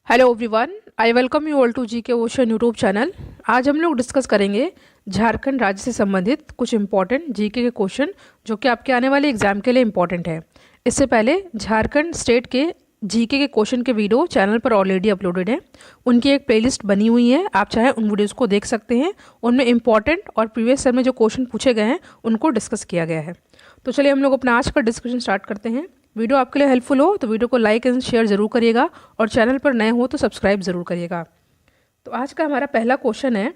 Hello everyone, I welcome you all to G K ocean YouTube channel. आज हम लोग discuss करेंगे झारखंड राज्य से संबंधित कुछ इंपॉर्टेंट जीके के क्वेश्चन जो कि आपके आने वाले एग्जाम के लिए इंपॉर्टेंट है। इससे पहले झारखंड स्टेट के जीके के क्वेश्चन के वीडियो चैनल पर ऑलरेडी अपलोडेड है। उनकी एक प्लेलिस्ट बनी हुई है, आप चाहे उन वीडियोज़ को देख सकते हैं। उनमें इंपॉर्टेंट और प्रीवियस ईयर में जो क्वेश्चन पूछे गए हैं उनको डिस्कस किया गया है। तो चलिए हम लोग अपना आज का डिस्कशन स्टार्ट करते हैं। वीडियो आपके लिए हेल्पफुल हो तो वीडियो को लाइक एंड शेयर जरूर करिएगा और चैनल पर नए हो तो सब्सक्राइब जरूर करिएगा। तो आज का हमारा पहला क्वेश्चन है,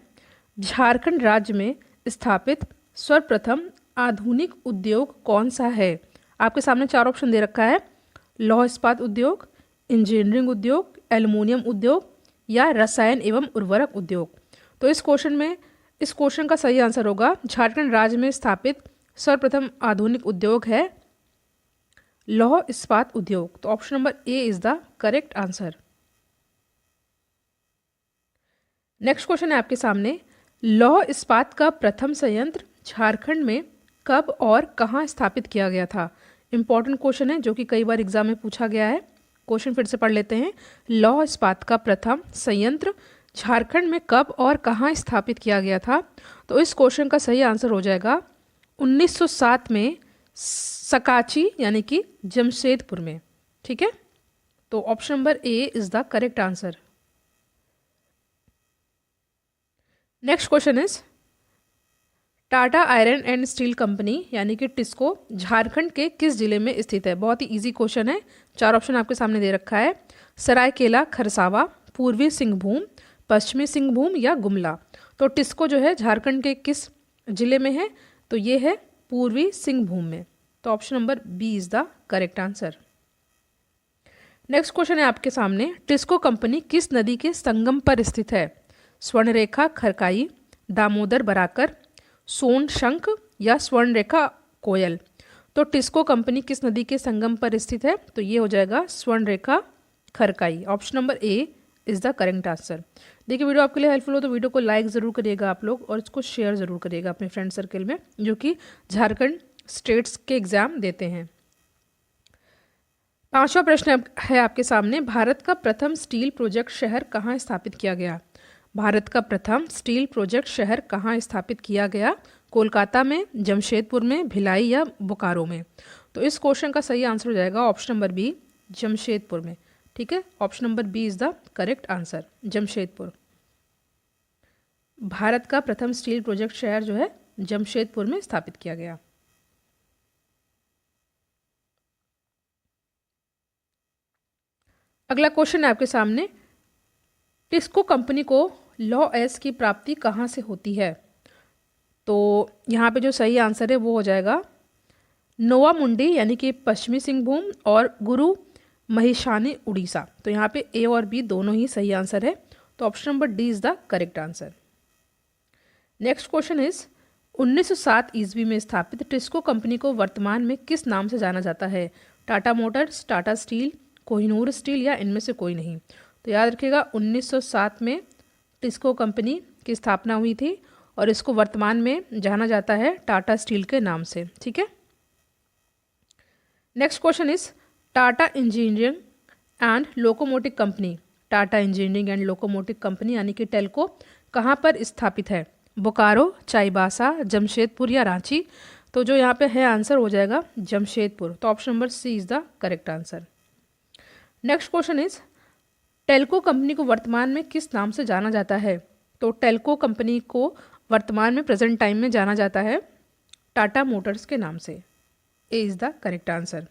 झारखंड राज्य में स्थापित सर्वप्रथम आधुनिक उद्योग कौन सा है। आपके सामने चार ऑप्शन दे रखा है, लौह इस्पात उद्योग, इंजीनियरिंग उद्योग, एल्युमिनियम उद्योग या रसायन एवं उर्वरक उद्योग। तो इस क्वेश्चन का सही आंसर होगा झारखंड राज्य में स्थापित सर्वप्रथम आधुनिक उद्योग है लौह इस्पात उद्योग। तो option number A is the correct answer. Next question है आपके सामने, लौह इस्पात का प्रथम संयंत्र झारखंड में कब और कहां स्थापित किया गया था। इंपॉर्टेंट क्वेश्चन है जो कि कई बार एग्जाम में पूछा गया है। क्वेश्चन फिर से पढ़ लेते हैं, लौह इस्पात का प्रथम संयंत्र झारखंड में कब और कहां स्थापित किया गया था। तो इस क्वेश्चन का सही आंसर हो जाएगा 1907 में सकाची यानी कि जमशेदपुर में। ठीक है, तो option number A is the correct answer. Next question is, Tata iron and steel company यानी कि टिस्को झारखंड के किस जिले में स्थित है। बहुत ही इजी क्वेश्चन है, चार ऑप्शन आपके सामने दे रखा है, सरायकेला खरसावा, पूर्वी सिंहभूम, पश्चिमी सिंहभूम या गुमला। तो टिस्को जो है झारखंड के किस जिले में है, तो ये है पूर्वी सिंहभूम में। तो option number B is the correct answer. Next question है आपके सामने, टिस्को कंपनी किस नदी के संगम पर स्थित है। स्वर्णरेखा खरकाई, दामोदर बराकर, सोनशंख या स्वर्णरेखा कोयल। तो टिस्को कंपनी किस नदी के संगम पर स्थित है, तो ये हो जाएगा Swarnarekha Kharkai. Option number A is the correct answer. देखिए वीडियो आपके लिए हेल्पफुल हो तो वीडियो को लाइक ज़रूर करिएगा आप लोग और इसको शेयर ज़रूर करिएगा अपने फ्रेंड सर्कल में जो कि झारखंड स्टेट्स के एग्जाम देते हैं। पांचवा प्रश्न है आपके सामने, भारत का प्रथम स्टील प्रोजेक्ट शहर कहाँ स्थापित किया गया। भारत का प्रथम स्टील प्रोजेक्ट शहर कहाँ स्थापित किया गया, कोलकाता में, जमशेदपुर में, भिलाई या बोकारो में। तो इस क्वेश्चन का सही आंसर हो जाएगा ऑप्शन नंबर बी, जमशेदपुर में। ठीक है, option number B is the correct answer, Jamshedpur. Bharat का प्रथम स्टील प्रोजेक्ट शहर जो है जमशेदपुर में स्थापित किया गया। अगला क्वेश्चन है आपके सामने, टिस्को कंपनी को लौह एस की प्राप्ति कहाँ से होती है। तो यहाँ पे जो सही आंसर है वो हो जाएगा नोवा मुंडी यानी कि पश्चिमी सिंहभूम और गुरु महिषानी उड़ीसा। तो यहाँ पे ए और बी दोनों ही सही आंसर है। तो option number D is the correct answer. Next question is, 1907 ईस्वी में स्थापित टिस्को कंपनी को वर्तमान में किस नाम से जाना जाता है। Tata Motors, Tata steel, Kohinoor steel या इनमें से कोई नहीं। तो याद रखिएगा 1907 में टिस्को कंपनी की स्थापना हुई थी और इसको वर्तमान में जाना जाता है टाटा स्टील के नाम से। ठीक है, next question is, Tata engineering and locomotive company, Tata engineering and locomotive company यानी कि टेल्को कहाँ पर स्थापित है। बोकारो, चाईबासा, जमशेदपुर या रांची। तो जो यहाँ पे है आंसर हो जाएगा जमशेदपुर। तो option number C is the correct answer. Next question is, Telco company को वर्तमान में किस नाम से जाना जाता है। तो टेल्को कंपनी को वर्तमान में प्रेजेंट टाइम में जाना जाता है टाटा मोटर्स के नाम से। A is the correct answer.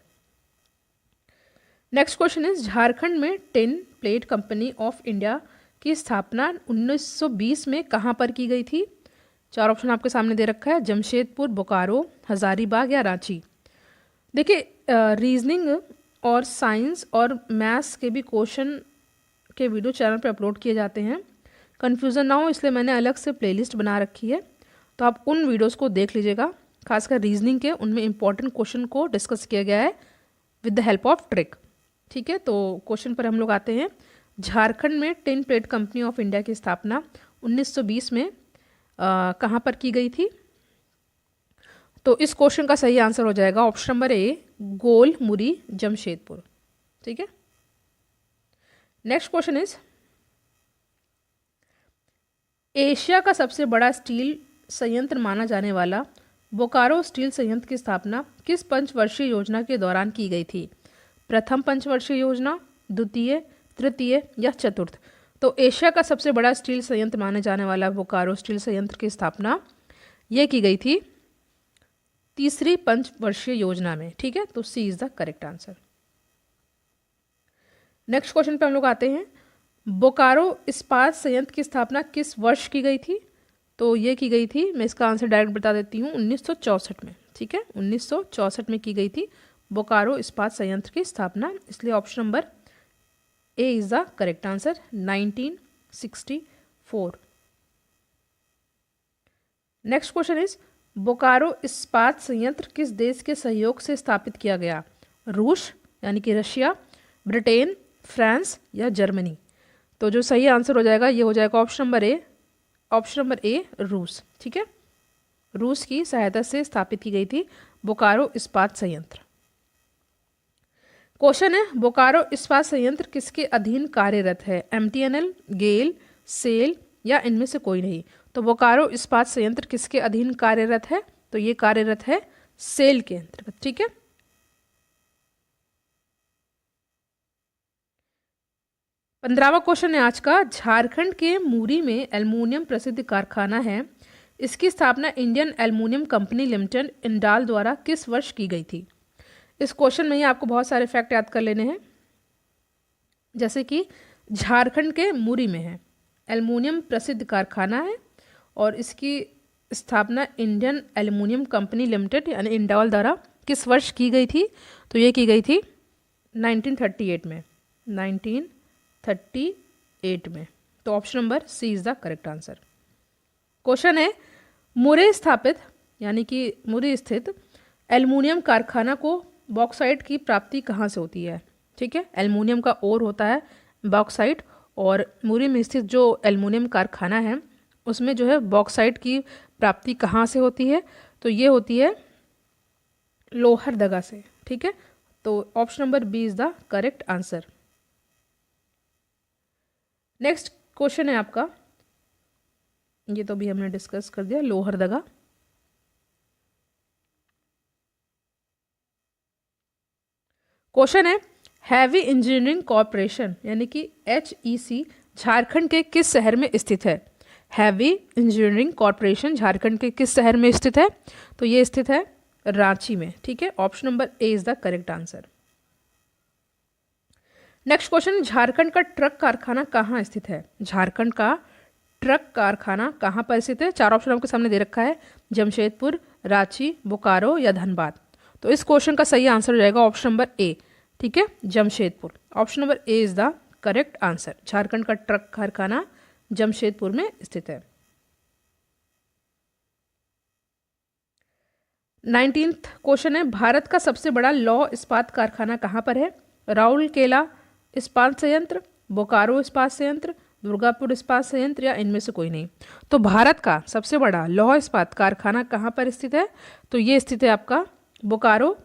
Next question is, Jharkhand में tin plate company of India की स्थापना 1920 में कहाँ पर की गई थी। चार ऑप्शन आपके सामने दे रखा है, जमशेदपुर, बोकारो, हजारीबाग या रांची। देखिए रीजनिंग और साइंस और मैथ्स के भी क्वेश्चन के वीडियो चैनल पर अपलोड किए जाते हैं। कन्फ्यूज़न ना हो इसलिए मैंने अलग से प्लेलिस्ट बना रखी है, तो आप उन वीडियोस को देख लीजिएगा। खासकर रीजनिंग के उनमें इंपॉर्टेंट क्वेश्चन को डिस्कस किया गया है with the help of trick. ठीक है, तो क्वेश्चन पर हम लोग आते हैं। झारखंड में tin plate company of India की स्थापना 1920 में कहाँ पर की गई थी। तो इस क्वेश्चन का सही आंसर हो जाएगा ऑप्शन नंबर ए, गोलमुरी, जमशेदपुर। ठीक है, नेक्स्ट क्वेश्चन इज, एशिया का सबसे बड़ा स्टील संयंत्र माना जाने वाला बोकारो स्टील संयंत्र की स्थापना किस पंचवर्षीय योजना के दौरान की गई थी? प्रथम पंचवर्षीय योजना, द्वितीय, तृतीय या चतुर्थ? तो एशिया का सबसे बड़ा स्टील संयंत्र माने जाने वाला बोकारो स्टील संयंत्र की स्थापना ये की गई थी तीसरी पंचवर्षीय योजना में। ठीक है, तो C is the correct answer. Next question पे हम लोग आते हैं, बोकारो इस्पात संयंत्र की स्थापना किस वर्ष की गई थी? तो ये की गई थी, मैं इसका आंसर डायरेक्ट बता देती हूँ, 1964 में। ठीक है, 1964 में की गई थी बोकारो इस्पात संयंत्र की स्थापना, इसलिए option number A is the correct answer, 1964। Next question is, Bokaro इस्पात संयंत्र किस देश के सहयोग से स्थापित किया गया? रूस यानी कि रशिया, ब्रिटेन, फ्रांस या जर्मनी? तो जो सही आंसर हो जाएगा ये हो जाएगा ऑप्शन नंबर ए रूस। ठीक है, रूस की सहायता से स्थापित की गई थी बोकारो इस्पात संयंत्र। क्वेश्चन है, बोकारो इस्पात संयंत्र किसके अधीन कार्यरत है? एमटीएनएल, गेल, सेल या इनमें से कोई नहीं? तो बोकारो इस्पात संयंत्र किसके अधीन कार्यरत है? तो ये कार्यरत है सेल के अंतर्गत। ठीक है, 15वां क्वेश्चन है आज का, झारखंड के मूरी में एल्युमिनियम प्रसिद्ध कारखाना है, इसकी स्थापना Indian aluminium company limited Indal द्वारा किस वर्ष की गई थी? इस क्वेश्चन में ही आपको बहुत सारे फैक्ट याद कर लेने हैं, जैसे कि झारखंड के मूरी में है, एल्युमिनियम प्रसिद्ध कारखाना है और इसकी स्थापना इंडियन एल्युमिनियम कंपनी लिमिटेड यानी इंडाल द्वारा किस वर्ष की गई थी? तो ये की गई थी 1938 में, 1938 में। तो option number C is the correct answer. Question है, मुरे स्थापित यानी कि मुरे स्थित एल्युमिनियम कारखाना को बॉक्साइट की प्राप्ति कहाँ से होती है? ठीक है, एल्युमिनियम का ओर होता है बॉक्साइट, और मुरी में स्थित जो एल्युमिनियम कारखाना है उसमें जो है बॉक्साइट की प्राप्ति कहाँ से होती है? तो ये होती है लोहरदगा से। ठीक है, तो option number B is the correct answer. Next question है आपका, ये तो भी हमने डिस्कस कर दिया, लोहरदगा। क्वेश्चन है, हैवी इंजीनियरिंग कॉरपोरेशन यानी कि HEC झारखंड के किस शहर में स्थित है? हैवी इंजीनियरिंग कॉरपोरेशन झारखंड के किस शहर में स्थित है? तो ये स्थित है रांची में। ठीक है, option number A is the correct answer. Next question, Jharkhand का ट्रक कारखाना कहाँ स्थित है? झारखंड का ट्रक कारखाना कहाँ पर स्थित है? चार ऑप्शन आपके सामने दे रखा है, जमशेदपुर, रांची, बोकारो या धनबाद। तो इस क्वेश्चन का सही आंसर हो जाएगा ऑप्शन नंबर ए। ठीक है, Jamshedpur. Option number A is the correct answer. Jharkhand का ट्रक कारखाना जमशेदपुर में स्थित है। 19th क्वेश्चन है, भारत का सबसे बड़ा लौह इस्पात कारखाना कहाँ पर है? राउरकेला इस्पात संयंत्र, बोकारो इस्पात संयंत्र, दुर्गापुर इस्पात संयंत्र या इनमें से कोई नहीं? तो भारत का सबसे बड़ा लौह इस्पात कारखाना कहाँ पर स्थित है? तो ये स्थित है आपका बोकारो,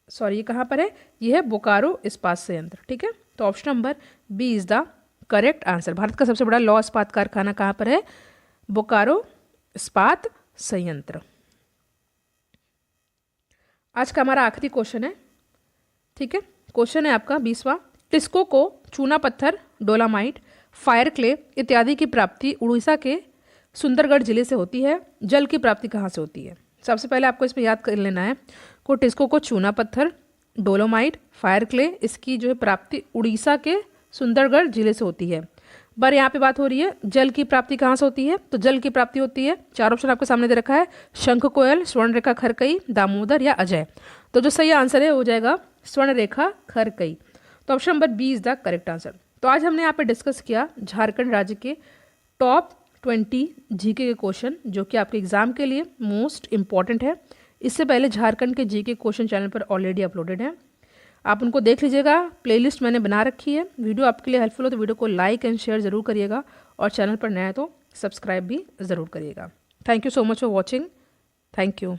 सॉरी ये कहाँ पर है? ये है बोकारो इस्पात संयंत्र। ठीक है, तो option number B is the correct answer. Bharat का सबसे बड़ा लौह इस्पात कारखाना कहाँ पर है? बोकारो इस्पात संयंत्र। आज का हमारा आखिरी क्वेश्चन है। ठीक है, क्वेश्चन है आपका 20वां, टिस्को को चूना पत्थर, डोलामाइट, फायर क्ले इत्यादि की प्राप्ति उड़ीसा के सुंदरगढ़ जिले से होती है, जल की प्राप्ति कहाँ से होती है? सबसे पहले आपको इसमें याद कर लेना है को टिस्को को चूना पत्थर, डोलोमाइट, फायर क्ले, इसकी जो है प्राप्ति उड़ीसा के सुंदरगढ़ जिले से होती है। पर यहाँ पे बात हो रही है जल की प्राप्ति कहाँ से होती है? तो जल की प्राप्ति होती है, चार ऑप्शन आपके सामने दे रखा है, शंख कोयल, स्वर्णरेखा खरकई, दामोदर या अजय। तो जो सही आंसर है हो जाएगा स्वर्णरेखा खरकई। तो option number B is the correct answer. तो आज हमने यहाँ पे डिस्कस किया झारखंड राज्य के टॉप 20 जीके के क्वेश्चन जो कि आपके एग्जाम के लिए मोस्ट इंपॉर्टेंट है। इससे पहले झारखंड के जीके क्वेश्चन चैनल पर ऑलरेडी अपलोडेड है, आप उनको देख लीजिएगा। प्लेलिस्ट मैंने बना रखी है। वीडियो आपके लिए हेल्पफुल हो तो वीडियो को लाइक एंड शेयर ज़रूर करिएगा और चैनल पर नया है तो सब्सक्राइब भी ज़रूर करिएगा। Thank you so much for watching. Thank you.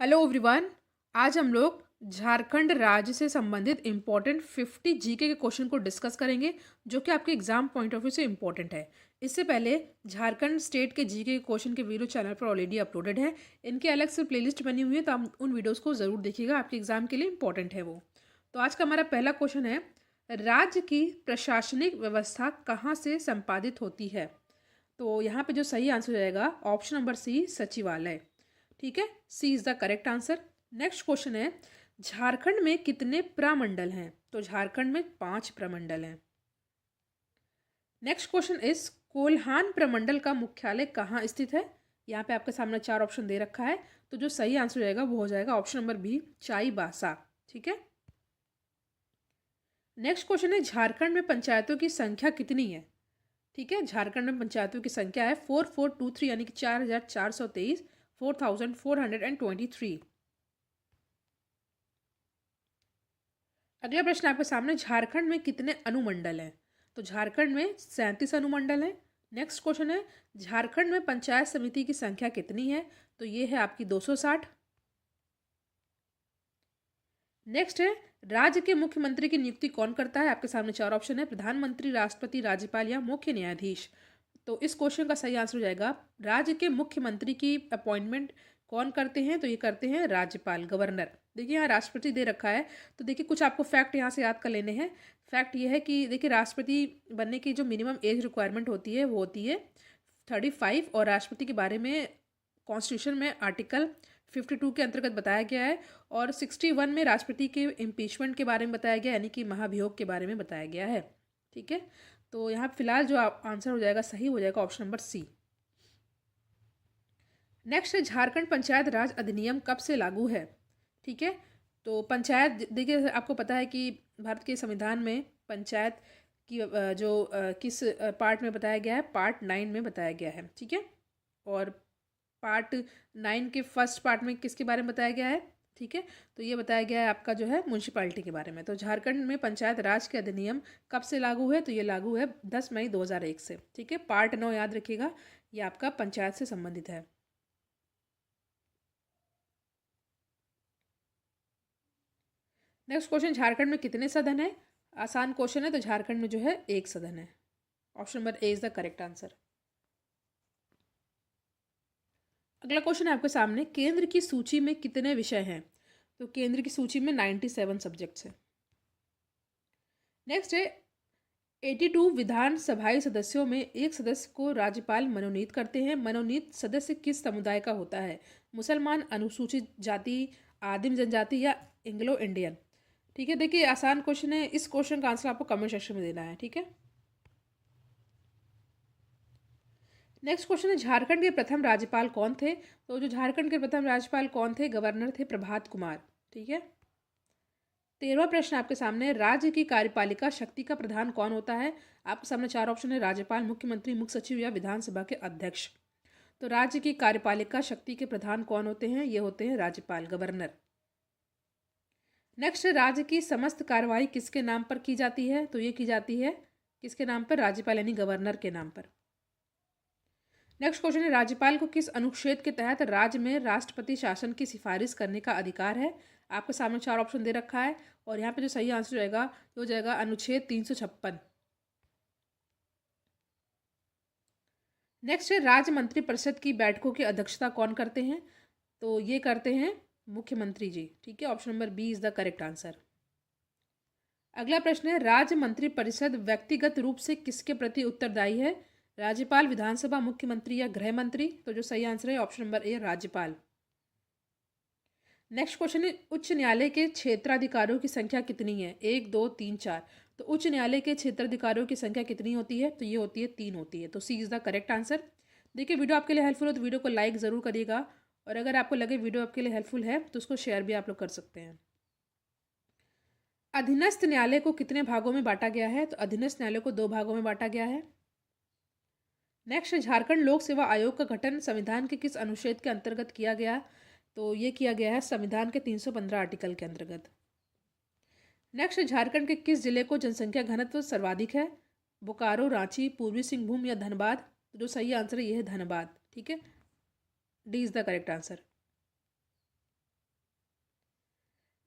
Hello everyone. आज हम लोग झारखंड राज्य से संबंधित इम्पोर्टेंट 50 जीके के क्वेश्चन को डिस्कस करेंगे, जो कि आपके एग्जाम पॉइंट ऑफ व्यू से इम्पोर्टेंट है। इससे पहले झारखंड स्टेट के जीके के क्वेश्चन के वीडियो चैनल पर ऑलरेडी अपलोडेड है। इनके अलग से प्लेलिस्ट बनी हुई है, तो आप उन वीडियोज़ को ज़रूर देखिएगा, आपके एग्जाम के लिए इंपॉर्टेंट है वो। तो आज का हमारा पहला क्वेश्चन है, राज्य की प्रशासनिक व्यवस्था कहाँ से संपादित होती है? तो यहाँ पे जो सही आंसर हो जाएगा ऑप्शन नंबर सी, सचिवालय। ठीक है, C is the correct answer. Next question है, झारखंड में कितने प्रमंडल हैं? तो झारखंड में 5 प्रमंडल हैं। नेक्स्ट क्वेश्चन इज, कोल्हान प्रमंडल का मुख्यालय कहाँ स्थित है? यहाँ पे आपके सामने 4 ऑप्शन दे रखा है, तो जो सही आंसर हो जाएगा वो हो जाएगा ऑप्शन नंबर बी, चाईबासा। ठीक है। नेक्स्ट क्वेश्चन है, झारखंड में पंचायतों की संख्या कितनी है? ठीक है, झारखंड में पंचायतों की संख्या है 4423, यानी कि 4423, 4423। अगला प्रश्न आपके सामने, झारखंड में कितने अनुमंडल हैं? तो झारखंड में 37 अनुमंडल हैं। नेक्स्ट क्वेश्चन है, झारखंड में पंचायत समिति की संख्या कितनी है? तो ये है आपकी 260। नेक्स्ट है, राज्य के मुख्यमंत्री की नियुक्ति कौन करता है? आपके सामने 4 ऑप्शन है, प्रधानमंत्री, राष्ट्रपति, राज्यपाल या मुख्य न्यायाधीश। तो इस क्वेश्चन का सही आंसर हो जाएगा, राज्य के मुख्यमंत्री की अपॉइंटमेंट कौन करते हैं? तो ये करते हैं राज्यपाल, गवर्नर। देखिए यहाँ राष्ट्रपति दे रखा है, तो देखिए कुछ आपको फैक्ट यहाँ से याद कर लेने हैं। फैक्ट ये है कि देखिए राष्ट्रपति बनने की जो मिनिमम एज रिक्वायरमेंट होती है वो होती है 35, और राष्ट्रपति के बारे में कॉन्स्टिट्यूशन में आर्टिकल 52 के अंतर्गत बताया गया है, और 61 में राष्ट्रपति के इम्पीचमेंट के बारे में बताया गया, यानी कि महाभियोग के बारे में बताया गया है। ठीक है, तो यहाँ फिलहाल जो आंसर हो जाएगा सही हो जाएगा ऑप्शन नंबर सी। नेक्स्ट है, झारखंड पंचायत राज अधिनियम कब से लागू है? ठीक है, तो पंचायत, देखिए आपको पता है कि भारत के संविधान में पंचायत की किस पार्ट में बताया गया है? पार्ट 9 में बताया गया है। ठीक है, और पार्ट 9 के फर्स्ट पार्ट में किसके बारे में बताया गया है? ठीक है, तो ये बताया गया है आपका जो है म्यूनसिपालिटी के बारे में। तो झारखंड में पंचायत राज के अधिनियम कब से लागू है? तो ये लागू है 10 मई 2001 से। ठीक है, पार्ट 9 याद रखिएगा, ये आपका पंचायत से संबंधित है। नेक्स्ट क्वेश्चन, झारखंड में कितने सदन है? आसान क्वेश्चन है, तो झारखंड में जो है 1 सदन है। Option number A is the correct answer. अगला क्वेश्चन है आपके सामने, केंद्र की सूची में कितने विषय हैं? तो केंद्र की सूची में 97 सब्जेक्ट्स हैं। नेक्स्ट है, 82 विधानसभाई सदस्यों में एक सदस्य को राज्यपाल मनोनीत करते हैं। मनोनीत सदस्य किस समुदाय का होता है? मुसलमान, अनुसूचित जाति, आदिम जनजाति या एंग्लो इंडियन। ठीक है, देखिए आसान क्वेश्चन है, इस क्वेश्चन का आंसर आपको कमेंट सेक्शन में देना है। ठीक है। नेक्स्ट क्वेश्चन है, झारखंड के प्रथम राज्यपाल कौन थे? तो जो झारखंड के प्रथम राज्यपाल कौन थे? गवर्नर थे प्रभात कुमार। ठीक है। 13वां प्रश्न आपके सामने, राज्य की कार्यपालिका शक्ति का प्रधान कौन होता है? आपके सामने 4 ऑप्शन है, राज्यपाल, मुख्यमंत्री, मुख्य सचिव या विधानसभा के अध्यक्ष। तो राज्य की कार्यपालिका शक्ति के प्रधान कौन होते हैं? ये होते हैं राज्यपाल, गवर्नर। नेक्स्ट, राज्य की समस्त कार्यवाही किसके नाम पर की जाती है? तो ये की जाती है किसके नाम पर? राज्यपाल यानी गवर्नर के नाम पर। नेक्स्ट क्वेश्चन है, राज्यपाल को किस अनुच्छेद के तहत राज्य में राष्ट्रपति शासन की सिफारिश करने का अधिकार है? आपके सामने 4 ऑप्शन दे रखा है, और यहाँ पे जो सही आंसर रहेगा वो हो जाएगा अनुच्छेद 356। नेक्स्ट है, राज्य मंत्रिपरिषद की बैठकों की अध्यक्षता कौन करते हैं? तो ये करते हैं मुख्यमंत्री जी। ठीक है, option number B is the correct answer. अगला प्रश्न है, राज्य मंत्रिपरिषद व्यक्तिगत रूप से किसके प्रति उत्तरदायी है? राज्यपाल, विधानसभा, मुख्यमंत्री या गृह मंत्री। तो जो सही आंसर है ऑप्शन नंबर ए, राज्यपाल। नेक्स्ट क्वेश्चन है, उच्च न्यायालय के क्षेत्राधिकारियों की संख्या कितनी है? 1, 2, 3, 4। तो उच्च न्यायालय के क्षेत्राधिकारियों की संख्या कितनी होती है? तो ये होती है 3 होती है। तो C is the correct answer. देखिए वीडियो आपके लिए हेल्पफुल हो तो वीडियो को लाइक ज़रूर करिएगा, और अगर आपको लगे वीडियो आपके लिए हेल्पफुल है तो उसको शेयर भी आप लोग कर सकते हैं। अधीनस्थ न्यायालय को कितने भागों में बांटा गया है? तो अधीनस्थ न्यायालय को 2 भागों में बांटा गया है। नेक्स्ट, झारखंड लोक सेवा आयोग का गठन संविधान के किस अनुच्छेद के अंतर्गत किया गया? तो ये किया गया है संविधान के 315 आर्टिकल के अंतर्गत। नेक्स्ट, झारखंड के किस जिले को जनसंख्या घनत्व सर्वाधिक है? बोकारो, रांची, पूर्वी सिंहभूम या धनबाद। जो सही आंसर है ये है धनबाद। ठीक है, D is the correct answer.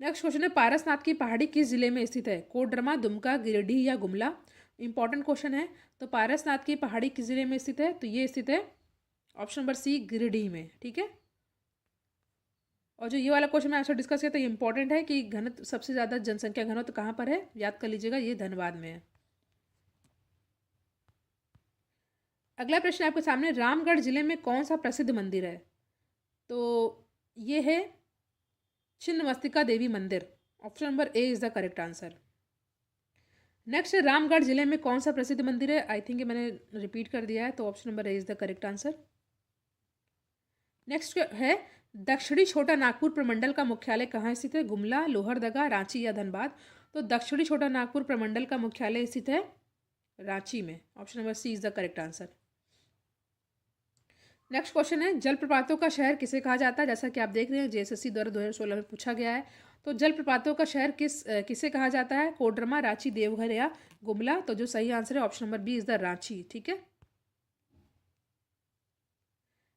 Next question है, पारसनाथ की पहाड़ी किस जिले में स्थित है? कोडरमा, दुमका, गिरिडीह या गुमला? इंपॉर्टेंट क्वेश्चन है। तो पारसनाथ की पहाड़ी किस जिले में स्थित है? तो ये स्थित है ऑप्शन नंबर सी, गिरिडीह में। ठीक है। और जो ये वाला क्वेश्चन मैं आपसे डिस्कस किया था, ये इंपॉर्टेंट है कि घनत्व, सबसे ज़्यादा जनसंख्या घनत्व कहाँ पर है? याद कर लीजिएगा, ये धनबाद में है। अगला प्रश्न आपके सामने, रामगढ़ जिले में कौन सा प्रसिद्ध मंदिर है? तो ये है छिन्नमस्तिका देवी मंदिर। Option number A is the correct answer. Next, Ramgarh जिले में कौन सा प्रसिद्ध मंदिर है? आई थिंक मैंने रिपीट कर दिया है, तो option number A is the correct answer. Next है, दक्षिणी छोटा नागपुर प्रमंडल का मुख्यालय कहाँ स्थित है? गुमला, लोहरदगा, रांची या धनबाद? तो दक्षिणी छोटा नागपुर प्रमंडल का मुख्यालय स्थित है रांची में। Option number C is the correct answer. Next question है, जलप्रपातों का शहर किसे कहा जाता है? जैसा कि आप देख रहे हैं, जेएसएससी द्वारा 2016 में पूछा गया है। तो जलप्रपातों का शहर किसे कहा जाता है? कोडरमा, रांची, देवघर या गुमला? तो जो सही आंसर है option number B is the Ranchi. ठीक है।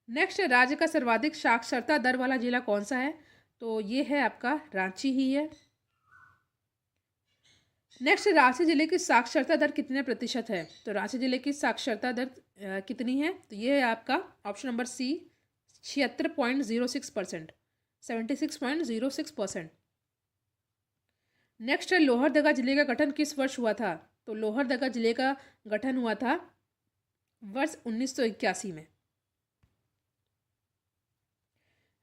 नेक्स्ट, राज्य का सर्वाधिक साक्षरता दर वाला जिला कौन सा है? तो ये है आपका रांची ही है। नेक्स्ट, रांची जिले की साक्षरता दर कितने प्रतिशत है? तो रांची जिले की साक्षरता दर कितनी है? तो ये है आपका ऑप्शन नंबर सी, 76.06%, 76.06%। नेक्स्ट है, लोहरदगा जिले का गठन किस वर्ष हुआ था? तो लोहरदगा जिले का गठन हुआ था वर्ष 1981 में।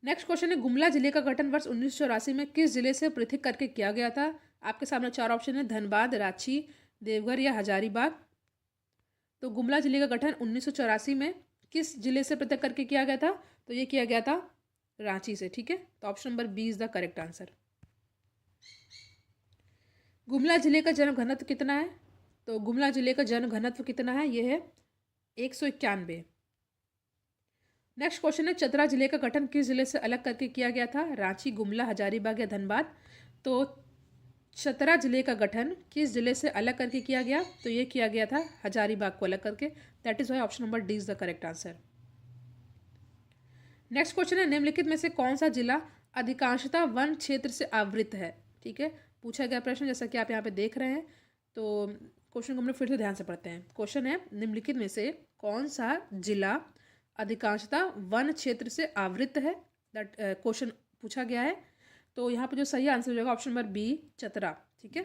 नेक्स्ट क्वेश्चन है, गुमला जिले का गठन वर्ष 1984 में किस जिले से पृथक करके किया गया था? आपके सामने चार ऑप्शन है, धनबाद, रांची, देवघर या हजारीबाग? तो गुमला जिले का गठन 1984 में किस जिले से पृथक करके किया गया था? तो ये किया गया था रांची से। ठीक है। तो option number B is the correct answer. Gumla जिले का जन घनत्व कितना है? तो गुमला जिले का जन घनत्व कितना है? ये है 191। नेक्स्ट क्वेश्चन है, चतरा जिले का गठन किस जिले से अलग करके किया गया था? रांची, गुमला, हजारीबाग या धनबाद? तो चतरा जिले का गठन किस जिले से अलग करके किया गया? तो ये किया गया था हजारीबाग को अलग करके। That is why option number D is the correct answer. Next question है, निम्नलिखित में से कौन सा जिला अधिकांशतः वन क्षेत्र से आवृत है? ठीक है, पूछा गया प्रश्न जैसा कि आप यहाँ पे देख रहे हैं। तो क्वेश्चन को हम लोग फिर से ध्यान से पढ़ते हैं। क्वेश्चन है, निम्नलिखित में से कौन सा जिला अधिकांशतः वन क्षेत्र से आवृत है? दैट क्वेश्चन पूछा गया है। तो यहाँ पे जो सही आंसर हो जाएगा ऑप्शन नंबर बी, चतरा। ठीक है।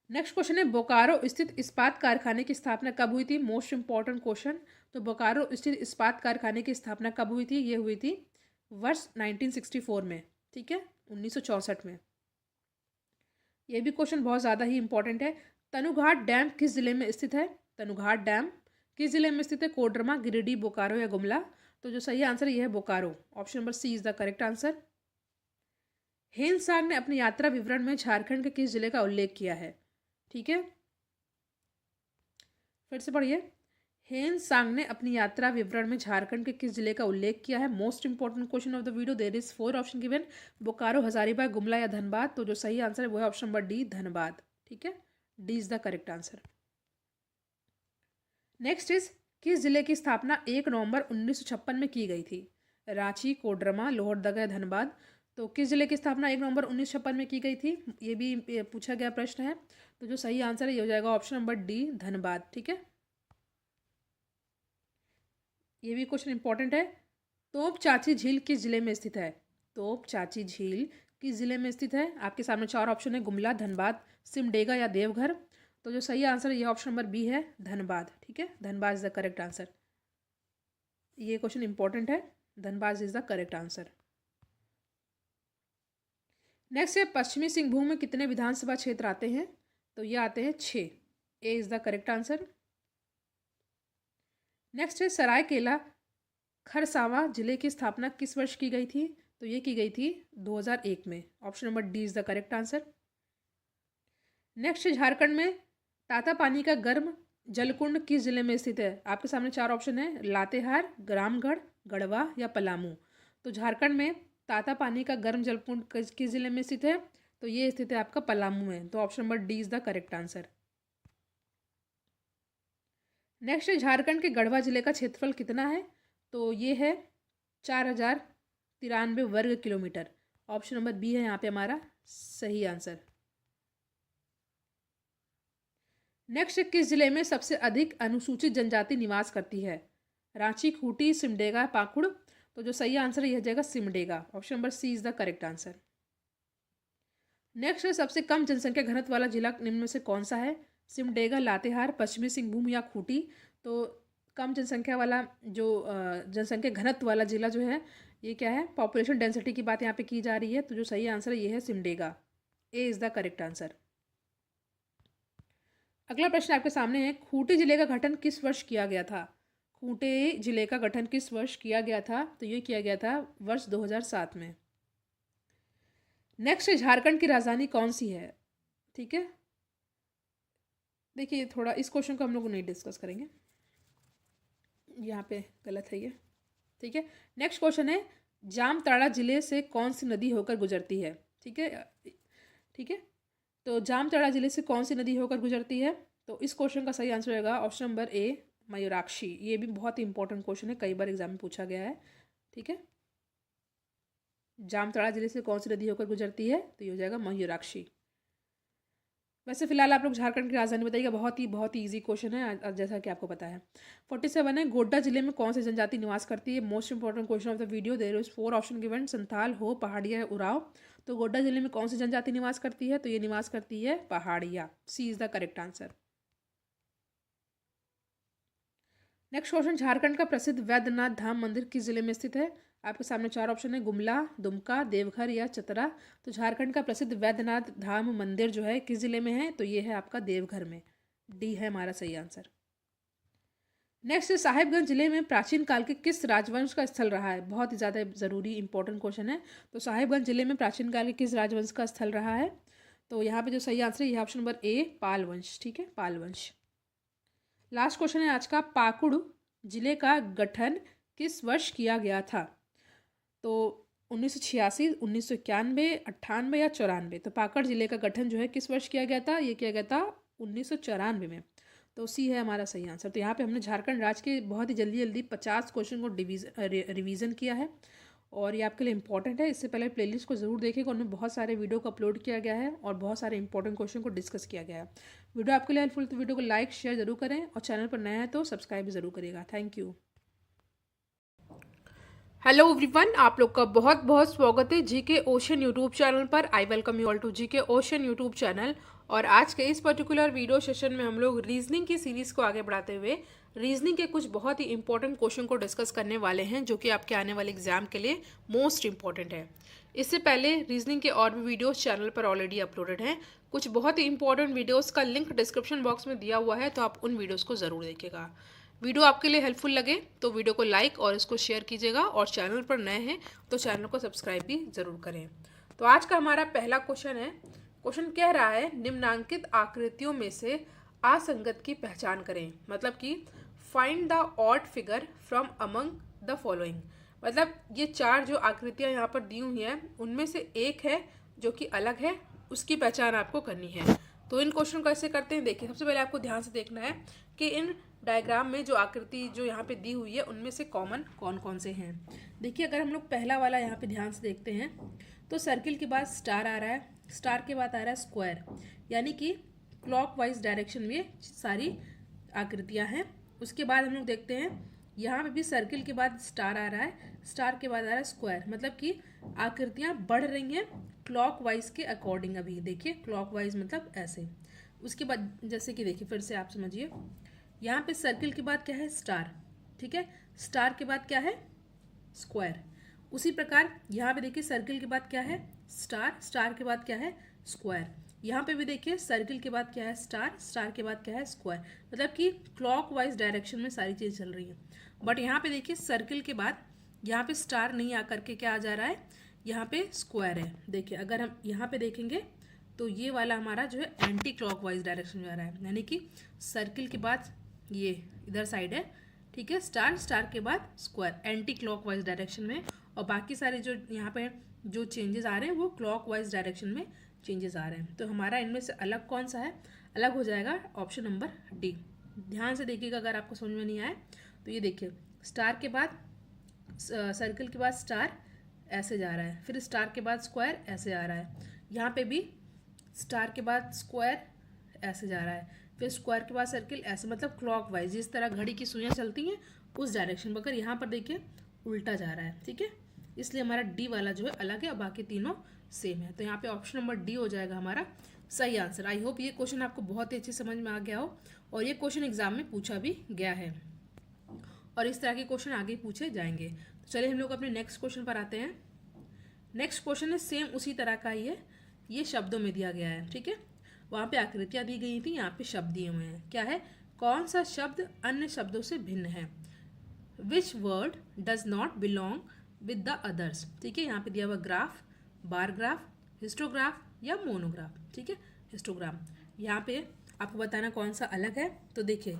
नेक्स्ट क्वेश्चन है, बोकारो स्थित इस्पात कारखाने की स्थापना कब हुई थी? Most important question. तो बोकारो स्थित इस्पात कारखाने की स्थापना कब हुई थी? ये हुई थी वर्ष 1964 में। ठीक है, 1964 में। ये भी क्वेश्चन बहुत ज़्यादा ही इंपॉर्टेंट है। तनुघाट डैम किस जिले में स्थित है? तनुघाट डैम किस जिले में स्थित है? कोडरमा, गिरिडीह, बोकारो या गुमला? तो जो सही आंसर ये है Bokaro. Option number C is the correct answer. Hiuen Tsang ने अपनी यात्रा विवरण में झारखंड के किस जिले का उल्लेख किया है? ठीक है, फिर से पढ़िए। हेनसांग ने अपनी यात्रा विवरण में झारखंड के किस जिले का उल्लेख किया है? Most important question of the video. There is 4 option given, Bokaro, Hazaribagh, Gumla या धनबाद? तो जो सही आंसर है वो है ऑप्शन नंबर डी, धनबाद। ठीक है, D is the correct answer. Next is, किस जिले की स्थापना 1 नवंबर 1956 में की गई थी? रांची, कोडरमा, लोहरदगा या धनबाद? तो किस जिले की स्थापना 1 नवंबर 1956 में की गई थी? ये भी पूछा गया प्रश्न है। तो जो सही आंसर है ये हो जाएगा ऑप्शन नंबर डी, धनबाद। ठीक है, ये भी क्वेश्चन इंपॉर्टेंट है। तोप चाची झील किस जिले में स्थित है? तोप चाची झील किस जिले में स्थित है? आपके सामने चार ऑप्शन है, गुमला, धनबाद, सिमडेगा या देवघर? तो जो सही आंसर है ये ऑप्शन नंबर बी है, धनबाद। ठीक है, Dhanbad is the correct answer. ये क्वेश्चन इंपॉर्टेंट है, Dhanbad is the correct answer. Next है, पश्चिमी सिंहभूम में कितने विधानसभा क्षेत्र आते हैं? तो ये आते हैं 6। A is the correct answer. Next है, सरायकेला खरसावां जिले की स्थापना किस वर्ष की गई थी? तो ये की गई थी 2001 में। Option number D is the correct answer. Next, Jharkhand में तातापानी का गर्म जलकुंड किस जिले में स्थित है? आपके सामने चार ऑप्शन है, लातेहार, रामगढ़, गढ़वा या पलामू? तो झारखंड में तातापानी का गर्म जलकुंड किस जिले में स्थित है? तो ये स्थित है आपका पलामू में। तो option number D is the correct answer. Next, Jharkhand के गढ़वा जिले का क्षेत्रफल कितना है? तो ये है 4000 93 वर्ग किलोमीटर। ऑप्शन नंबर बी है यहाँ पे हमारा सही आंसर। नेक्स्ट, किस जिले में सबसे अधिक अनुसूचित जनजाति निवास करती है? रांची, खूंटी, सिमडेगा, पाकुड़। तो जो सही आंसर है यह जाएगा Simdega. Option number C is the correct answer. Next, सबसे कम जनसंख्या घनत्व वाला जिला निम्न में से कौन सा है? सिमडेगा, लातेहार, पश्चिमी सिंहभूम या खूंटी। तो कम जनसंख्या वाला जो जनसंख्या घनत्व वाला जिला जो है ये क्या है? पॉपुलेशन डेंसिटी की बात यहाँ पे की जा रही है, तो जो सही आंसर है ये है सिमडेगा। ए इज द करेक्ट आंसर। अगला प्रश्न आपके सामने है, खूंटी जिले का गठन किस वर्ष किया गया था? खूंटी जिले का गठन किस वर्ष किया गया था? तो ये किया गया था वर्ष 2007 में। नेक्स्ट, झारखंड की राजधानी कौन सी है? ठीक है, देखिए थोड़ा इस क्वेश्चन को हम लोग नहीं डिस्कस करेंगे, यहाँ पे गलत है ये। ठीक है, नेक्स्ट क्वेश्चन है, जामताड़ा जिले से कौन सी नदी होकर गुजरती है? ठीक है, ठीक है, तो जामताड़ा जिले से कौन सी नदी होकर गुजरती है? तो इस क्वेश्चन का सही आंसर होगा ऑप्शन नंबर ए, मयूराक्षी। ये भी बहुत ही इंपॉर्टेंट क्वेश्चन है, कई बार एग्जाम में पूछा गया है। ठीक है, जामताड़ा जिले से कौन सी नदी होकर गुजरती है? तो ये हो जाएगा मयूराक्षी। वैसे फिलहाल आप लोग झारखंड की राजधानी बताइएगा, बहुत ही इजी क्वेश्चन है जैसा कि आपको पता है। 47 है, गोड्डा जिले में कौन सी जनजाति निवास करती है? Most important question of the video. There is 4 option given, Santhal, Ho, Pahariya, Oraon. तो गोड्डा जिले में कौन सी जनजाति निवास करती है? तो ये निवास करती है Pahadia. C is the correct answer. Next question, Jharkhand का प्रसिद्ध वैद्यनाथ धाम मंदिर किस जिले में स्थित है? आपके सामने 4 ऑप्शन है, गुमला, दुमका, देवघर या चतरा। तो झारखंड का प्रसिद्ध वैद्यनाथ धाम मंदिर जो है किस जिले में है? तो ये है आपका देवघर में। डी है हमारा सही आंसर। नेक्स्ट, साहिबगंज जिले में प्राचीन काल के किस राजवंश का स्थल रहा है? बहुत ही ज़्यादा ज़रूरी इंपॉर्टेंट क्वेश्चन है। तो साहिबगंज जिले में प्राचीन काल के किस राजवंश का स्थल रहा है? तो यहाँ पे जो सही आंसर है यह ऑप्शन नंबर ए, पाल वंश। ठीक है, पाल वंश। लास्ट क्वेश्चन है आज का, पाकुड़ जिले का गठन किस वर्ष किया गया था? तो 1986, 1991, 98 या 94। तो पाकड़ जिले का गठन जो है किस वर्ष किया गया था? ये किया गया था 1994 में। तो सी है हमारा सही आंसर। तो यहाँ पे हमने झारखंड राज्य के बहुत ही जल्दी 50 क्वेश्चन को रिवीजन किया है और ये आपके लिए इंपॉर्टेंट है। इससे पहले प्लेलिस्ट को ज़रूर देखेगा, उनमें बहुत सारे वीडियो को अपलोड किया गया है और बहुत सारे इंपॉर्टेंट क्वेश्चन को डिस्कस किया गया है। वीडियो आपके लिए हेल्पफुल, तो वीडियो को लाइक शेयर जरूर करें और चैनल पर नया है तो सब्सक्राइब भी जरूर करिएगा। Thank you. हेलो एवरीवन, आप लोग का बहुत बहुत स्वागत है जीके ओशन यूट्यूब चैनल पर। I welcome you all to GK ocean YouTube channel. और आज के इस पर्टिकुलर वीडियो सेशन में हम लोग रीजनिंग की सीरीज़ को आगे बढ़ाते हुए रीजनिंग के कुछ बहुत ही इंपॉर्टेंट क्वेश्चन को डिस्कस करने वाले हैं, जो कि आपके आने वाले एग्जाम के लिए मोस्ट इंपॉर्टेंट है। इससे पहले रीजनिंग के और भी वीडियोस चैनल पर ऑलरेडी अपलोडेड हैं। कुछ बहुत ही इंपॉर्टेंट वीडियोस का लिंक डिस्क्रिप्शन बॉक्स में दिया हुआ है, तो आप उन वीडियोस को ज़रूर देखिएगा। वीडियो आपके लिए हेल्पफुल लगे तो वीडियो को लाइक और इसको शेयर कीजिएगा, और चैनल पर नए हैं तो चैनल को सब्सक्राइब भी ज़रूर करें। तो आज का हमारा पहला क्वेश्चन है। क्वेश्चन कह रहा है, निम्नांकित आकृतियों में से असंगत की पहचान करें। मतलब कि find the odd figure from among the following. मतलब ये 4 जो आकृतियाँ यहाँ पर दी हुई हैं उनमें से एक है जो कि अलग है, उसकी पहचान आपको करनी है। तो इन क्वेश्चन को ऐसे करते हैं। देखिए, सबसे पहले आपको ध्यान से देखना है कि इन डायग्राम में जो आकृति जो यहाँ पे दी हुई है उनमें से कॉमन कौन कौन से हैं। देखिए, अगर हम लोग पहला वाला यहाँ पे ध्यान से देखते हैं तो सर्किल के बाद स्टार आ रहा है, स्टार के बाद आ रहा है स्क्वायर, यानी कि क्लॉकवाइज डायरेक्शन में सारी आकृतियाँ हैं। उसके बाद हम लोग देखते हैं यहाँ पे भी सर्किल के बाद स्टार आ रहा है, स्टार के बाद आ रहा है स्क्वायर, मतलब कि आकृतियाँ बढ़ रही हैं क्लॉकवाइज के अकॉर्डिंग। अभी देखिए, क्लॉकवाइज मतलब ऐसे। उसके बाद जैसे कि देखिए, फिर से आप समझिए, यहाँ पे सर्किल के बाद क्या है? स्टार। ठीक है, स्टार के बाद क्या है? स्क्वायर। उसी प्रकार यहाँ पे देखिए, सर्किल के बाद क्या है? स्टार, स्टार के बाद क्या है? स्क्वायर। यहाँ पे भी देखिए, सर्किल के बाद क्या है? स्टार, स्टार के बाद क्या है? स्क्वायर। मतलब कि क्लॉकवाइज डायरेक्शन में सारी चीज़ चल रही है। बट यहाँ पे देखिए, सर्किल के बाद यहाँ पे स्टार नहीं आकर के क्या आ जा रहा है? यहाँ पे स्क्वायर है। देखिए, अगर हम यहाँ पे देखेंगे तो ये वाला हमारा जो है एंटी क्लॉकवाइज डायरेक्शन में आ रहा है, यानी कि सर्किल के बाद ये इधर साइड है। ठीक है, स्टार, स्टार के बाद स्क्वायर, एंटी क्लॉकवाइज डायरेक्शन में। और बाकी सारे जो यहाँ पे जो चेंजेस आ रहे हैं वो क्लॉकवाइज डायरेक्शन में चेंजेस आ रहे हैं। तो हमारा इनमें से अलग कौन सा है? अलग हो जाएगा ऑप्शन नंबर डी। ध्यान से देखिएगा, अगर आपको समझ में नहीं आए तो ये देखिए, स्टार के बाद सर्किल के बाद स्टार, ऐसे जा रहा है, फिर स्टार के बाद स्क्वायर ऐसे आ रहा है, यहाँ पे भी स्टार के बाद स्क्वायर ऐसे जा रहा है, फिर स्क्वायर के बाद सर्किल ऐसे, मतलब क्लॉकवाइज जिस तरह घड़ी की सुइयां चलती हैं उस डायरेक्शन में। अगर यहाँ पर देखिए उल्टा जा रहा है, ठीक है, इसलिए हमारा डी वाला जो है अलग है और बाकी तीनों सेम है। तो यहाँ पे ऑप्शन नंबर डी हो जाएगा हमारा सही आंसर। आई होप ये क्वेश्चन आपको बहुत ही अच्छे समझ में आ गया हो और ये क्वेश्चन एग्जाम में पूछा भी गया है और इस तरह के क्वेश्चन आगे पूछे जाएंगे। तो चलिए हम लोग अपने नेक्स्ट क्वेश्चन पर आते हैं। नेक्स्ट क्वेश्चन है सेम उसी तरह का ही है, ये शब्दों में दिया गया है, ठीक है, वहाँ पे आकृतियाँ दी गई थी, यहाँ पे शब्द दिए हुए हैं। क्या है, कौन सा शब्द अन्य शब्दों से भिन्न है, which word does not belong with the others, ठीक है। यहाँ पे दिया हुआ ग्राफ, बार ग्राफ, हिस्टोग्राफ या मोनोग्राफ, ठीक है, हिस्टोग्राम। यहाँ पे आपको बताना कौन सा अलग है। तो देखिए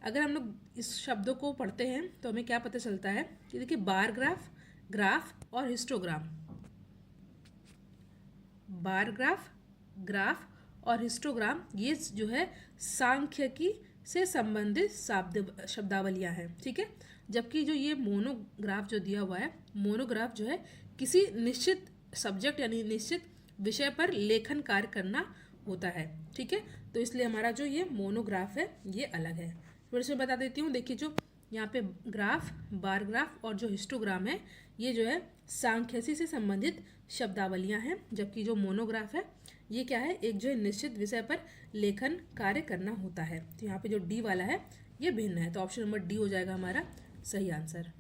अगर हम लोग इस शब्दों को पढ़ते हैं तो हमें क्या पता चलता है कि देखिए बार ग्राफ, ग्राफ और हिस्टोग्राम, बार ग्राफ, ग्राफ और हिस्टोग्राम ये जो है सांख्यिकी से संबंधित शब्दावलियां हैं, ठीक है। जबकि जो ये मोनोग्राफ जो दिया हुआ है, मोनोग्राफ जो है किसी निश्चित सब्जेक्ट यानी निश्चित विषय पर लेखन कार्य करना होता है, ठीक है। तो इसलिए हमारा जो ये मोनोग्राफ है ये अलग है। फिर से बता देती हूँ, देखिए जो यहाँ पे ग्राफ, बार ग्राफ और जो हिस्टोग्राम है ये जो है सांख्यिकी से संबंधित शब्दावलियां हैं, जबकि जो मोनोग्राफ है ये क्या है, एक जो है निश्चित विषय पर लेखन कार्य करना होता है। तो यहाँ पे जो डी वाला है ये भिन्न है, तो ऑप्शन नंबर डी हो जाएगा हमारा सही आंसर।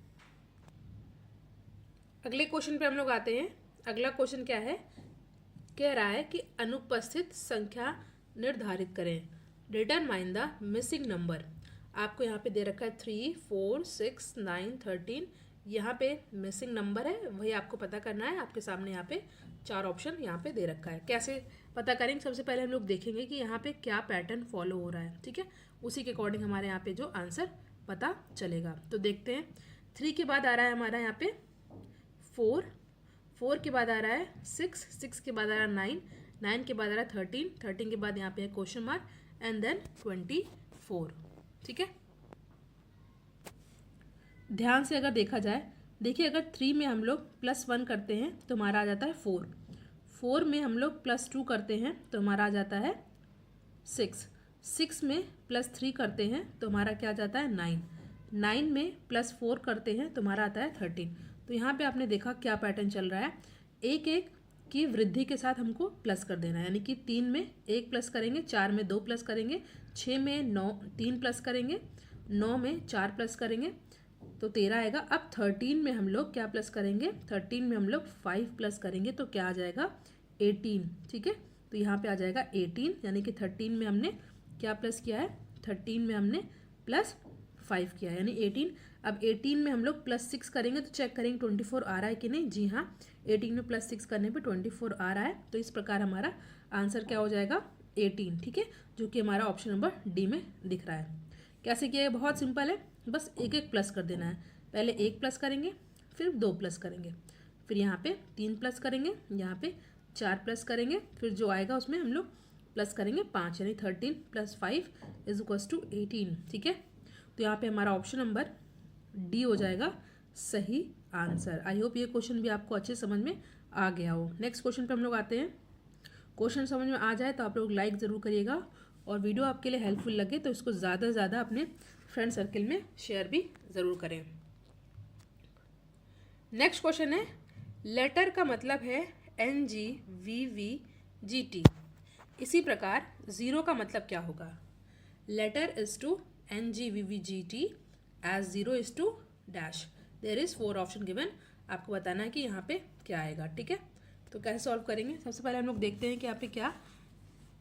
अगले क्वेश्चन पे हम लोग आते हैं। अगला क्वेश्चन क्या है, कह रहा है कि अनुपस्थित संख्या निर्धारित करें, डिटरमाइन द मिसिंग नंबर। आपको यहाँ पे दे रखा है 3, 4, 6, 9, 13, यहाँ पे मिसिंग नंबर है, वही आपको पता करना है। आपके सामने यहाँ पे 4 ऑप्शन यहाँ पे दे रखा है। कैसे पता करेंगे, सबसे पहले हम लोग देखेंगे कि यहाँ पे क्या पैटर्न फॉलो हो रहा है, ठीक है, उसी के अकॉर्डिंग हमारे यहाँ पे जो आंसर पता चलेगा। तो देखते हैं, 3 के बाद आ रहा है हमारा यहाँ पे 4, 4 के बाद आ रहा है 6, 6 के बाद आ रहा है 9, 9 के बाद आ रहा है 13, 13 के बाद यहाँ पे है क्वेश्चन मार्क एंड देन 24, ठीक है। ध्यान से अगर देखा जाए, देखिए अगर 3 में हम लोग +1 करते हैं तो हमारा आ जाता है 4, 4 में हम लोग +2 करते हैं तो हमारा आ जाता है 6, 6 में +3 करते हैं तो हमारा क्या आ जाता है 9, 9 में +4 करते हैं तो हमारा आता है 13। तो यहाँ पे आपने देखा क्या पैटर्न चल रहा है, एक एक की वृद्धि के साथ हमको प्लस कर देना है, यानी कि 3 में 1 प्लस करेंगे, 4 में 2 प्लस करेंगे, 6 में 3 प्लस करेंगे, 9 में 4 प्लस करेंगे तो 13 आएगा। अब 13 में हम लोग क्या प्लस करेंगे, 13 में हम लोग 5 प्लस करेंगे तो क्या आ जाएगा 18, ठीक है। तो यहाँ पे आ जाएगा 18, यानी कि 13 में हमने क्या प्लस किया है, 13 में हमने +5 किया है यानी 18। अब 18 में हम लोग +6 करेंगे तो चेक करेंगे 24 आ रहा है कि नहीं। जी हाँ, 18 में +6 करने पे 24 आ रहा है। तो इस प्रकार हमारा आंसर क्या हो जाएगा 18, ठीक है, जो कि हमारा ऑप्शन नंबर डी में दिख रहा है। कैसे किया है, बहुत सिंपल है, बस एक एक प्लस कर देना है। पहले 1 प्लस करेंगे, फिर 2 प्लस करेंगे, फिर यहाँ पे 3 प्लस करेंगे, यहाँ पे 4 प्लस करेंगे, फिर जो आएगा उसमें हम लोग प्लस करेंगे 5, यानी 13 + 5 = 18, ठीक है। तो यहाँ पे हमारा ऑप्शन नंबर डी हो जाएगा सही आंसर। आई होप ये क्वेश्चन भी आपको अच्छे समझ में आ गया हो। नेक्स्ट क्वेश्चन पे हम लोग आते हैं। क्वेश्चन समझ में आ जाए तो आप लोग लाइक ज़रूर करिएगा और वीडियो आपके लिए हेल्पफुल लगे तो इसको ज़्यादा से ज़्यादा अपने फ्रेंड सर्कल में शेयर भी ज़रूर करें। नेक्स्ट क्वेश्चन है, लेटर का मतलब है NGVVGT, इसी प्रकार ज़ीरो का मतलब क्या होगा। Letter is to NGVVGT as 0 is to dash, there is 4 option given. आपको बताना है कि यहाँ पे क्या आएगा, ठीक है। तो कैसे सॉल्व करेंगे, सबसे पहले हम लोग देखते हैं कि यहाँ पे क्या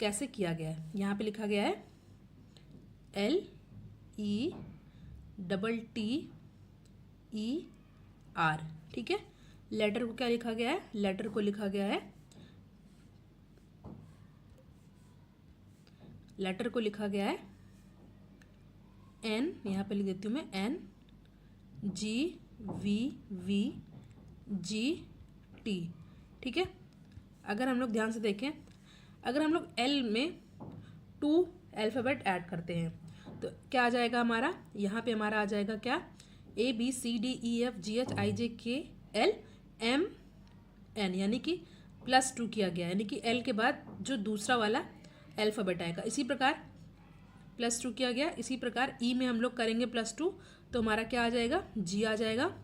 कैसे किया गया है। यहाँ पे लिखा गया है LETTER, ठीक है। लेटर को क्या लिखा गया है, लेटर को लिखा गया है, लेटर को लिखा गया है N, यहाँ पे लिख देती हूँ मैं NGVVGT, ठीक है। अगर हम लोग ध्यान से देखें, अगर हम लोग L में 2 अल्फ़ाबेट ऐड करते हैं तो क्या आ जाएगा हमारा, यहाँ पे हमारा आ जाएगा क्या ABCDEFGHIJKL एन, यानी कि +2 किया गया, यानी कि एल के बाद जो दूसरा वाला अल्फ़ाबेट आएगा। इसी प्रकार +2 किया गया, इसी प्रकार ई में हम लोग करेंगे +2 तो हमारा क्या आ जाएगा, जी आ जाएगा।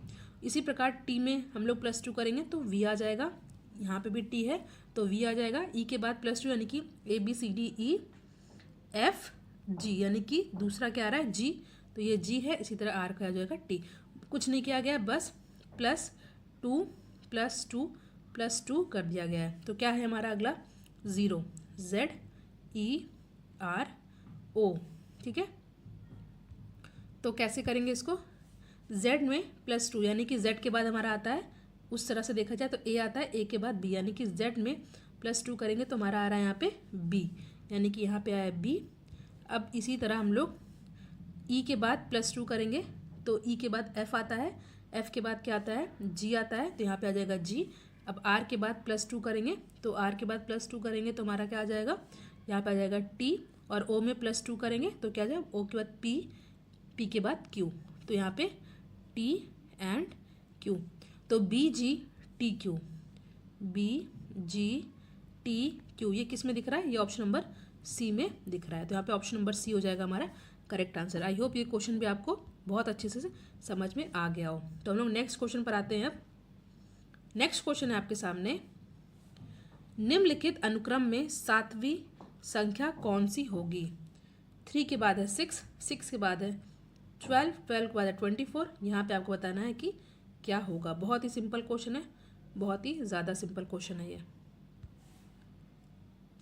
इसी प्रकार टी में हम लोग +2 करेंगे तो वी आ जाएगा, यहाँ पे भी टी है तो वी आ जाएगा। ई के बाद +2 यानी कि ABCDEFG, यानी कि दूसरा क्या आ रहा है, जी, तो ये जी है। इसी तरह आर का आ जाएगा टी। कुछ नहीं किया गया, बस +2 +2 +2 कर दिया गया है। तो क्या है हमारा अगला, 0, ZERO, ठीक है। तो कैसे करेंगे इसको, Z में +2 यानी कि Z के बाद हमारा आता है, उस तरह से देखा जाए तो A आता है, A के बाद B, यानी कि Z में +2 करेंगे तो हमारा आ रहा है यहाँ पे B, यानी कि यहाँ पे आया B। अब इसी तरह हम लोग E के बाद +2 करेंगे तो E के बाद F आता है, F के बाद क्या आता है, G आता है, तो यहाँ पे आ जाएगा G। अब R के बाद +2 करेंगे तो R के बाद +2 करेंगे तो हमारा क्या आ जाएगा, यहाँ पे आ जाएगा T। और O में +2 करेंगे तो क्या आ जाएगा, O के बाद P, P के बाद Q, तो यहाँ पे T एंड Q। तो BGTQ, BGTQ ये किस में दिख रहा है, ये ऑप्शन नंबर सी में दिख रहा है। तो यहाँ पे ऑप्शन नंबर सी हो जाएगा हमारा करेक्ट आंसर। आई होप ये क्वेश्चन भी आपको बहुत अच्छे से समझ में आ गया हो। तो हम लोग नेक्स्ट क्वेश्चन पर आते हैं। अब नेक्स्ट क्वेश्चन है आपके सामने, निम्नलिखित अनुक्रम में 7वीं संख्या कौन सी होगी। 3 के बाद है 6, 6 के बाद है 12, 12 के बाद है 24। यहाँ पे आपको बताना है कि क्या होगा। बहुत ही सिंपल क्वेश्चन है, बहुत ही ज़्यादा सिंपल क्वेश्चन है ये।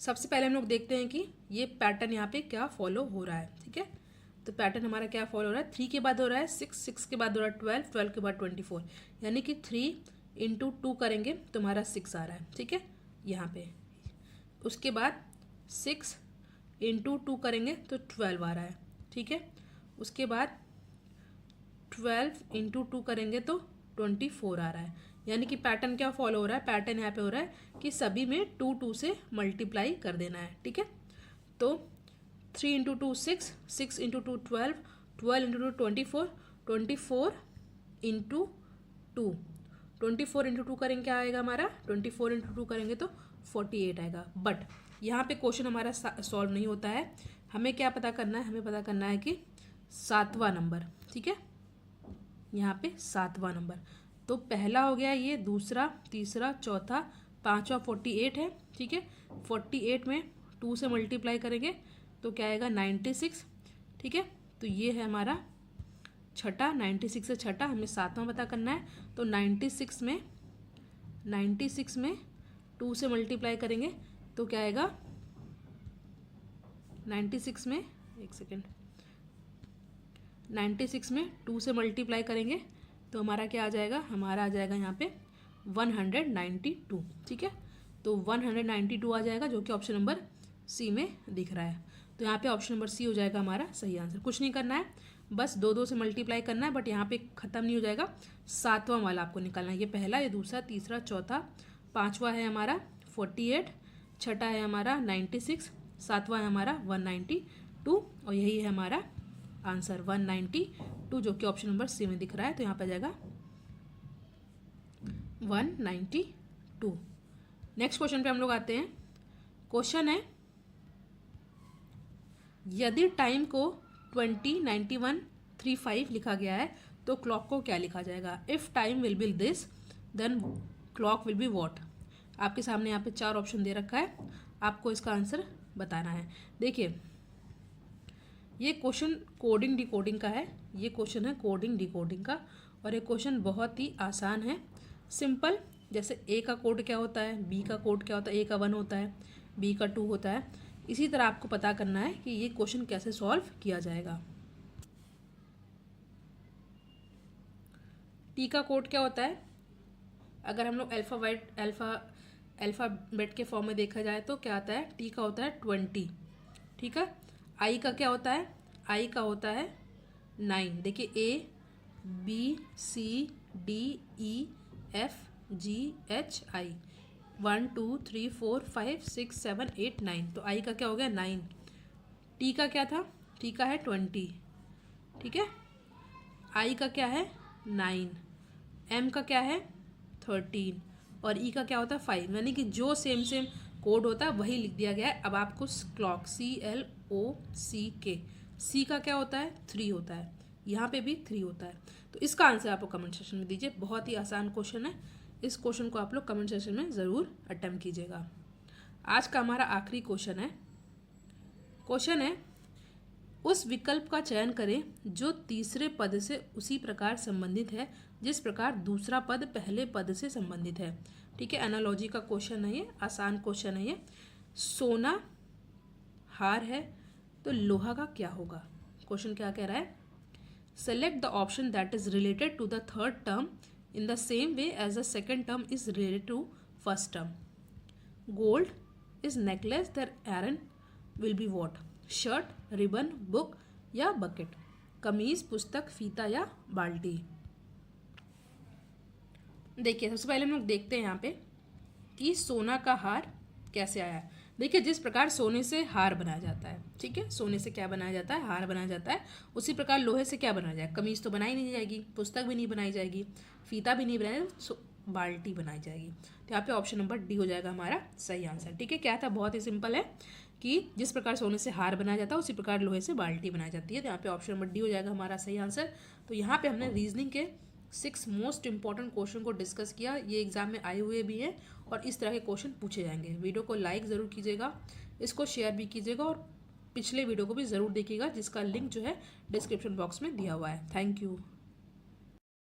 सबसे पहले हम लोग देखते हैं कि ये पैटर्न यहाँ पे क्या फॉलो हो रहा है, ठीक है। तो पैटर्न हमारा क्या फॉलो हो रहा है, 3 के बाद हो रहा है 6, 6 के बाद हो रहा है 12, 12 के बाद 24, यानी कि 3 × 2 करेंगे तो हमारा 6 आ रहा है, ठीक है, यहाँ पे। उसके बाद 6 × 2 करेंगे तो 12 आ रहा है, ठीक है। उसके बाद 12 × 2 करेंगे तो 24 आ रहा है, यानी कि पैटर्न क्या फॉलो हो रहा है, पैटर्न यहाँ पे हो रहा है कि सभी में 2 2 से मल्टीप्लाई कर देना है, ठीक है। तो 3 × 2 6, 6 × 2 12, 12 × 2 24, 24 × 2, 24 × 2 करेंगे क्या आएगा हमारा, 24 × 2 करेंगे तो 48 आएगा। बट यहाँ पे क्वेश्चन हमारा सॉल्व नहीं होता है। हमें क्या पता करना है, हमें पता करना है कि 7वां नंबर, ठीक है, यहाँ पे 7वां नंबर। तो पहला हो गया ये, दूसरा, तीसरा, चौथा, 5वां 48 है, ठीक है। 48 में 2 से मल्टीप्लाई करेंगे तो क्या आएगा 96, ठीक है। तो ये है हमारा छठा, 96 से छठा, हमें 7वां पता करना है। तो 96 में 2 से मल्टीप्लाई करेंगे तो क्या आएगा, 96 में, एक सेकेंड, 96 में 2 से मल्टीप्लाई करेंगे तो हमारा क्या आ जाएगा, हमारा आ जाएगा यहाँ पे 192, ठीक है। तो 192 आ जाएगा, जो कि ऑप्शन नंबर सी में दिख रहा है। तो यहाँ पे ऑप्शन नंबर सी हो जाएगा हमारा सही आंसर। कुछ नहीं करना है, बस 2 2 से मल्टीप्लाई करना है, बट यहाँ पे ख़त्म नहीं हो जाएगा, 7वां वाला आपको निकालना है। ये पहला, ये दूसरा, तीसरा, चौथा, 5वां है हमारा 48, छठा है हमारा 96, 7वां है हमारा 192, और यही है हमारा आंसर 192, जो कि ऑप्शन नंबर सी में दिख रहा है। तो यहाँ पे आ जाएगा 192। नेक्स्ट क्वेश्चन पे हम लोग आते हैं। क्वेश्चन है, यदि टाइम को 20, 91, 35 लिखा गया है तो क्लॉक को क्या लिखा जाएगा। If time will be this then clock will be what. आपके सामने यहाँ पे 4 ऑप्शन दे रखा है, आपको इसका आंसर बताना है। देखिए, ये क्वेश्चन कोडिंग डिकोडिंग का है, ये क्वेश्चन है कोडिंग डिकोडिंग का, और ये क्वेश्चन बहुत ही आसान है, सिंपल। जैसे ए का कोड क्या होता है, बी का कोड क्या होता है, ए का 1 होता है, बी का 2 होता है। इसी तरह आपको पता करना है कि ये क्वेश्चन कैसे सॉल्व किया जाएगा। टी का कोड क्या होता है, अगर हम लोग अल्फ़ाबेट के फॉर्म में देखा जाए तो क्या आता है, टी का होता है 20, ठीक है। आई का क्या होता है, आई का होता है 9। देखिए A B C D E F G H I 1 2 3 4 5 6 7 8 9, तो आई का क्या हो गया 9। टी का क्या था, टी का है 20, ठीक है। आई का क्या है 9, एम का क्या है 13, और ई का क्या होता है 5, यानी कि जो सेम कोड होता है वही लिख दिया गया है। अब आपको क्लॉक CLOCK, सी का क्या होता है 3 होता है, यहाँ पे भी 3 होता है। तो इसका आंसर आप लोग कमेंट सेक्शन में दीजिए। बहुत ही आसान क्वेश्चन है, इस क्वेश्चन को आप लोग कमेंट सेक्शन में ज़रूर अटेम्प्ट कीजिएगा। आज का हमारा आखिरी क्वेश्चन है उस विकल्प का चयन करें जो तीसरे पद से उसी प्रकार संबंधित है जिस प्रकार दूसरा पद पहले पद से संबंधित है। ठीक है, एनालॉजी का क्वेश्चन है ये, आसान क्वेश्चन है ये। सोना हार है तो लोहा का क्या होगा? क्वेश्चन क्या कह रहा है? Select the option that is related to the third term in the same way as the second term is related to first term. Gold is necklace there iron will be what? Shirt, ribbon, book या bucket? कमीज, पुस्तक, फीता या बाल्टी? देखिए, सबसे पहले हम लोग देखते हैं यहाँ पे कि सोना का हार कैसे आया है। देखिए, जिस प्रकार सोने से हार बनाया जाता है, ठीक है, सोने से क्या बनाया जाता है? हार बनाया जाता है। उसी प्रकार लोहे से क्या बनाया जाएगा? कमीज तो बनाई नहीं जाएगी, पुस्तक भी नहीं बनाई जाएगी, फीता भी नहीं बनाई, बाल्टी बनाई जाएगी। तो यहाँ पे ऑप्शन नंबर डी हो जाएगा हमारा सही आंसर। ठीक है, क्या था? बहुत ही सिंपल है कि जिस प्रकार सोने से हार बनाया जाता है उसी प्रकार लोहे से बाल्टी बनाई जाती है। तो यहाँ पे ऑप्शन नंबर डी हो जाएगा हमारा सही आंसर। तो यहाँ पे हमने रीजनिंग के 6 मोस्ट इंपॉर्टेंट क्वेश्चन को डिस्कस किया। ये एग्जाम में आए हुए भी हैं और इस तरह के क्वेश्चन पूछे जाएंगे। वीडियो को लाइक ज़रूर कीजिएगा, इसको शेयर भी कीजिएगा और पिछले वीडियो को भी ज़रूर देखिएगा जिसका लिंक जो है डिस्क्रिप्शन बॉक्स में दिया हुआ है। Thank you.